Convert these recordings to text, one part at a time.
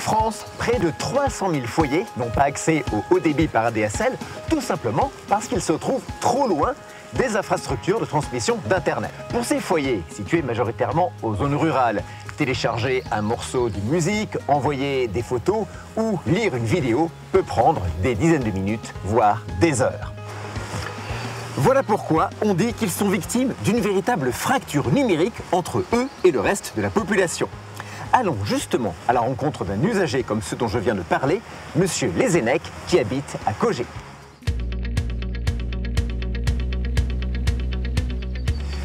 France, près de 300 000 foyers n'ont pas accès au haut débit par ADSL, tout simplement parce qu'ils se trouvent trop loin des infrastructures de transmission d'Internet. Pour ces foyers, situés majoritairement aux zones rurales, télécharger un morceau de musique, envoyer des photos ou lire une vidéo peut prendre des dizaines de minutes, voire des heures. Voilà pourquoi on dit qu'ils sont victimes d'une véritable fracture numérique entre eux et le reste de la population. Allons justement à la rencontre d'un usager comme ceux dont je viens de parler, Monsieur Lezenec, qui habite à Cogé.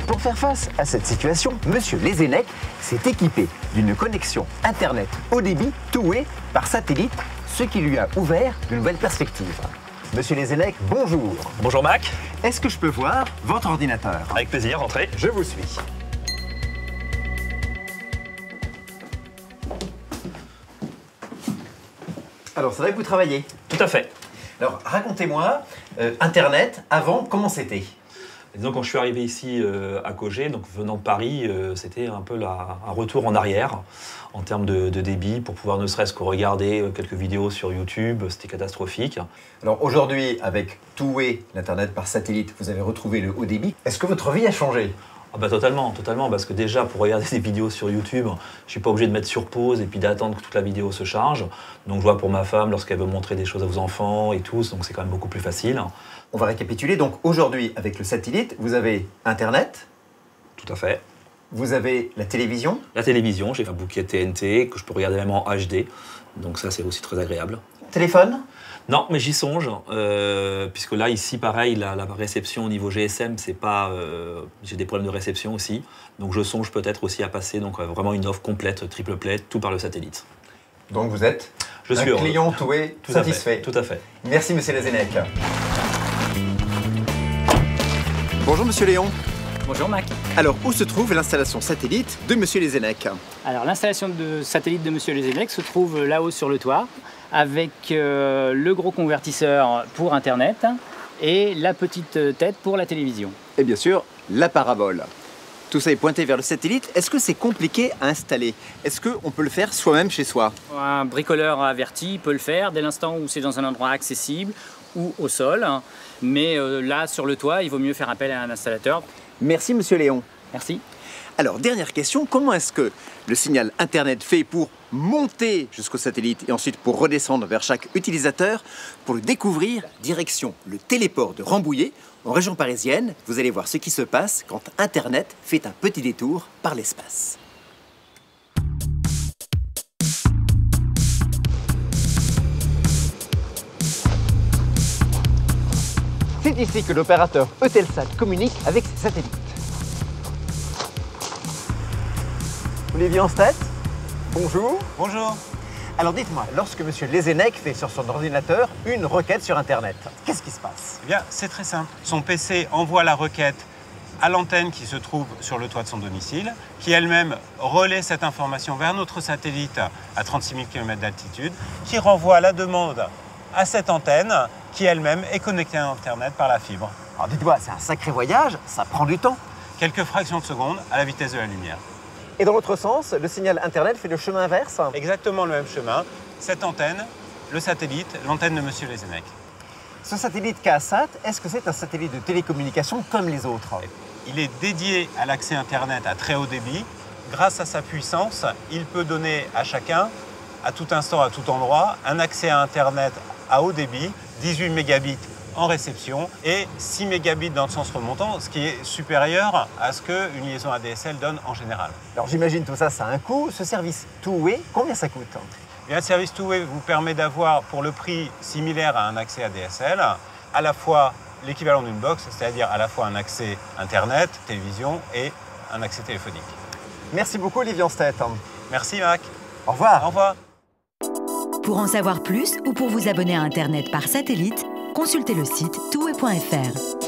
Pour faire face à cette situation, Monsieur Lezenec s'est équipé d'une connexion Internet haut débit tout-way par satellite, ce qui lui a ouvert de nouvelles perspectives. Monsieur Lezenec, bonjour. Bonjour Mac. Est-ce que je peux voir votre ordinateur? Avec plaisir, entrez. Je vous suis. Alors, c'est vrai que vous travaillez? Tout à fait. Alors, racontez-moi, Internet, avant, comment c'était? Disons, quand je suis arrivé ici à Cogé, donc venant de Paris, c'était un peu un retour en arrière en termes de débit pour pouvoir ne serait-ce que regarder quelques vidéos sur YouTube. C'était catastrophique. Alors aujourd'hui, avec two-way, l'Internet par satellite, vous avez retrouvé le haut débit. Est-ce que votre vie a changé? Ah bah totalement, parce que déjà pour regarder des vidéos sur YouTube, je ne suis pas obligé de mettre sur pause et puis d'attendre que toute la vidéo se charge. Donc je vois pour ma femme lorsqu'elle veut montrer des choses à vos enfants et tout, donc c'est quand même beaucoup plus facile. On va récapituler. Donc aujourd'hui, avec le satellite, vous avez Internet. Tout à fait. Vous avez la télévision. La télévision, j'ai un bouquet TNT que je peux regarder même en HD, donc ça c'est aussi très agréable. Téléphone? Non, mais j'y songe, puisque là, ici, pareil, la réception au niveau GSM, c'est pas... j'ai des problèmes de réception aussi, donc je songe peut-être aussi à passer vraiment une offre complète, triple play, tout par le satellite. Donc vous êtes un client tout-way satisfait. Tout à fait. Merci Monsieur Lezenec. Bonjour Monsieur Léon. Bonjour Mac. Alors, où se trouve l'installation satellite de Monsieur Lezenec? Alors, l'installation de satellite de Monsieur Lezenec se trouve là-haut sur le toit, avec le gros convertisseur pour Internet et la petite tête pour la télévision. Et bien sûr, la parabole. Tout ça est pointé vers le satellite. Est-ce que c'est compliqué à installer? Est-ce qu'on peut le faire soi-même chez soi? Un bricoleur averti peut le faire dès l'instant où c'est dans un endroit accessible ou au sol. Mais là, sur le toit, il vaut mieux faire appel à un installateur. Merci Monsieur Léon. Merci. Alors, dernière question, comment est-ce que le signal Internet fait pour monter jusqu'au satellite et ensuite pour redescendre vers chaque utilisateur? Pour le découvrir, direction le téléport de Rambouillet, en région parisienne. Vous allez voir ce qui se passe quand Internet fait un petit détour par l'espace. C'est ici que l'opérateur Eutelsat communique avec ses satellites. Olivier Anstedt, bonjour. Bonjour. Alors dites-moi, lorsque M. Lezenec fait sur son ordinateur une requête sur Internet, qu'est-ce qui se passe? Eh bien, c'est très simple. Son PC envoie la requête à l'antenne qui se trouve sur le toit de son domicile, qui elle-même relaie cette information vers notre satellite à 36 000 km d'altitude, qui renvoie la demande à cette antenne qui elle-même est connectée à Internet par la fibre. Alors dites-moi, c'est un sacré voyage, ça prend du temps. Quelques fractions de seconde à la vitesse de la lumière. Et dans l'autre sens, le signal Internet fait le chemin inverse? Exactement le même chemin. Cette antenne, le satellite, l'antenne de M. Lezenec. Ce satellite KSAT, est-ce que c'est un satellite de télécommunication comme les autres? Il est dédié à l'accès Internet à très haut débit. Grâce à sa puissance, il peut donner à chacun, à tout instant, à tout endroit, un accès à Internet à haut débit, 18 mégabits en réception et 6 mégabits dans le sens remontant, ce qui est supérieur à ce qu'une liaison ADSL donne en général. Alors j'imagine tout ça, ça a un coût. Ce service two-way, combien ça coûte? Et un service two-way vous permet d'avoir, pour le prix similaire à un accès ADSL, à la fois l'équivalent d'une box, c'est-à-dire à la fois un accès Internet, télévision et un accès téléphonique. Merci beaucoup Olivier Anstedt. Merci Mac. Au revoir. Au revoir. Pour en savoir plus ou pour vous abonner à Internet par satellite, consultez le site two-way.fr.